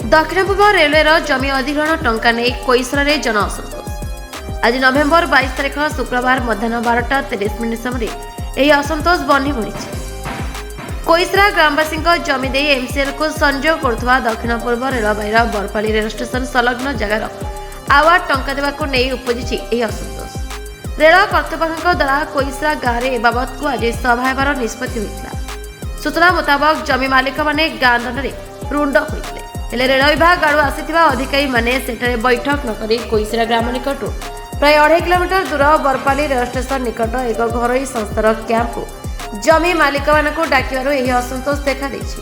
दक्षिण पूर्व रेलवेर जमी अधिग्रहण टंका नहीं कोईसरा जन असंतोष। आज नवेम्बर 22 तारिख शुक्रवार मध्याह्न 12:30 समय यह असंतोष बनी बढ़ी। कोईसरा ग्रामवासी जमी दे एमसीएल को संयोग करुवा दक्षिण पूर्व रेलवाईर बरपाली रेल स्टेशन संलग्न जगार आवार्ड टंका देवाक नहीं उपजी असंतोष। रेल कर्तृपक्ष द्वारा कोईसरा गाँव में बाबद को आज सभा होबार निष्पत्ति होता। सूचना मुताबक जमी मालिक माने गाँ दंड रुंड होते हेले रेल विभाग आड़ आसीथिबा अधिकारी माने सेठारे बैठक न करी कोईसरा ग्राम निकट प्राय 2.5 किलोमीटर दूर बरपाली रेल स्टेशन निकट एक घरोई संस्थार कैंप जमी मालिक मानक डाकिबारु एही असंतोष देखा देछि।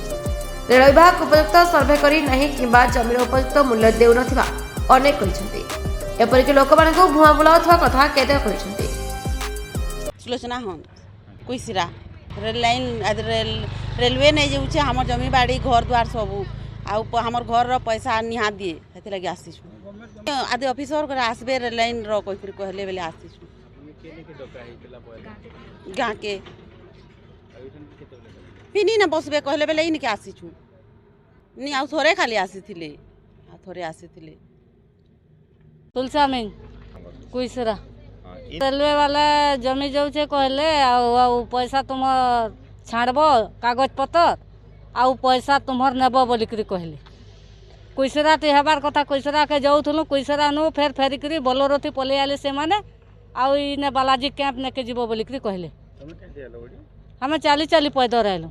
रेल विभाग उपयुक्त सर्वे करी नहीं किंबा जमीर उपयुक्त मूल्य देउ नथिबा अनेक कहिसंती। एपरिक लोक मानक भुआ बुलाउथबा कथा केते कहिसंती। सुलोचना हन कोईसरा रेल लाइन रेलवे नहीं जाऊे हमर जमी बाड़ी घर द्वार सबू आमर घर पैसा निहा दिए से लगे आसीचु आदि ऑफिसर करे आसबे रेल लाइन रो कोई कहले बेले आसीचु गाँ के पिनी ना बसबे कहले बेले इनके आसीचु नी आ थोड़े खाली आसीथिले थोड़े आसीथिले तुलसा में कोईसरा रेलवे वाला जमी जाऊे कहले आ पैसा तुम छाड़ब कागज पतर आउ पैसा तुम्हार नेब बोलिक कहले। कोईसरा तो हेबार कथा कोईसरा के जाऊँ कोईसरा नु फेर फेरिकी बोलोरो थी पलि आले से माने आउ इने बालाजी कैंप नेके जीव बोलिक कहले। हमें चाली चाली पैदल आलु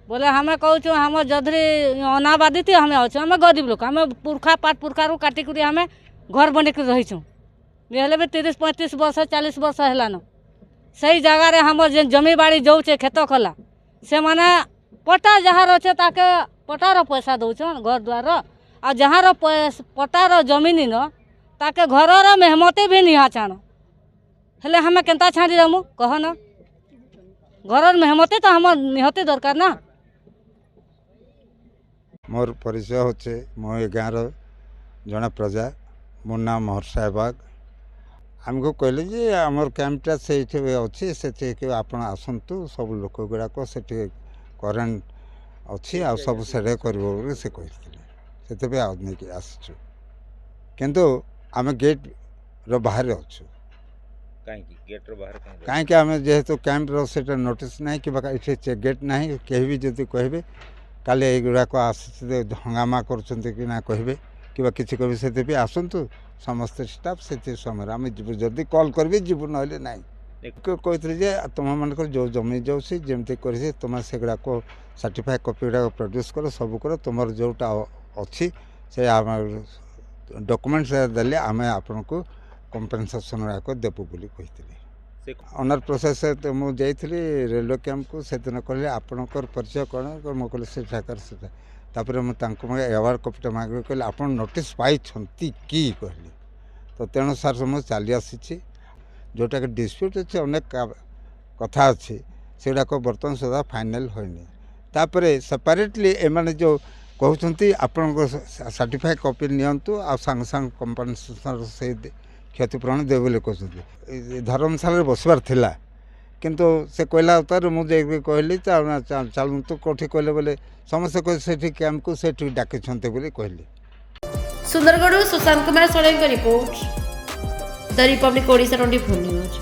बोले हमें कहूँ हम जदरी अनाबादी थी हमें अच्छे हमें गरीब लोग हमें पुरखा पाट पुरखा रू काटिक हमें घर बनिक रहीचु हेल्ले भी 30-35 वर्ष 40 वर्ष है सही जगार हम जमी बाड़ी जाऊे खेत खला से माने पटा जहाँ अच्छे ताके पटार पैसा दौन घर द्वार आ जहाँ पटार जमीन न ताके घर मेहमती भी निहा छाण हेले हमें केंता छाड़ी दमु कह न घर मेहमती तो हम निहती दरकार ना। मोर परिचय होचे मो ए गाँव जड़े प्रजा मो नाम हर्षा बाग आमको कहले जे आमर कैंपटा से अच्छी से आप आसतु सब लोक गुड़ाक से करेन्ट अच्छी आ सब सेडे कर से कहते नहीं आसचु किंतु आम गेट रो बाहर अच्छु कहीं आम जेहेतु कैंप रो नोटिस ना कि गेट ना कहीं भी जब कहे काले युवाक आस हंगामा करना कहे कि किसी कभी से भी आसतु समस्त स्टाफ से समय आम जदि कल करी जीवु ना ना कहते जे तुम मान जो जमी जाऊँगी जमी कर तुम से गुड़ाक सर्टिफाई कॉपी गुड़ा प्रोड्यूस कर सब कर तुम जोटा अच्छी से डॉक्यूमेंट्स देले आम आपन को कंपेनसेशन गुड़ाक देवु बोली कही ऑनर प्रोसेस मुझे रेलवे कैंप को से दिन कहले आपणकर परिचय कौन मुझे से तापर मुझे अवार्ड कॉपीटा मांगे कहले आप नोटिस पाई कि कहले तो तेणु सार सब चली आसी जोटा कि डिस्प्यूट अच्छे अनेक कथा अच्छी से गुड़ाक बर्तमान सुधा फाइनाल होनी तापर सेपरेटली एम जो कहते आपण सर्टिफाई कॉपी नियंतु आ सांग सांग कंपनसेशन से क्षतिपूरण दे बोले कहते धर्मशाला बसबार थिला किंतु से कहला उतर मुझे कहली चलतु कौटी कहले बोले समस्त कह कैंप को से डाक कहली। सुंदरगढ़ सुशांत कुमार सोरेन का report the Republic Odisha 24 news.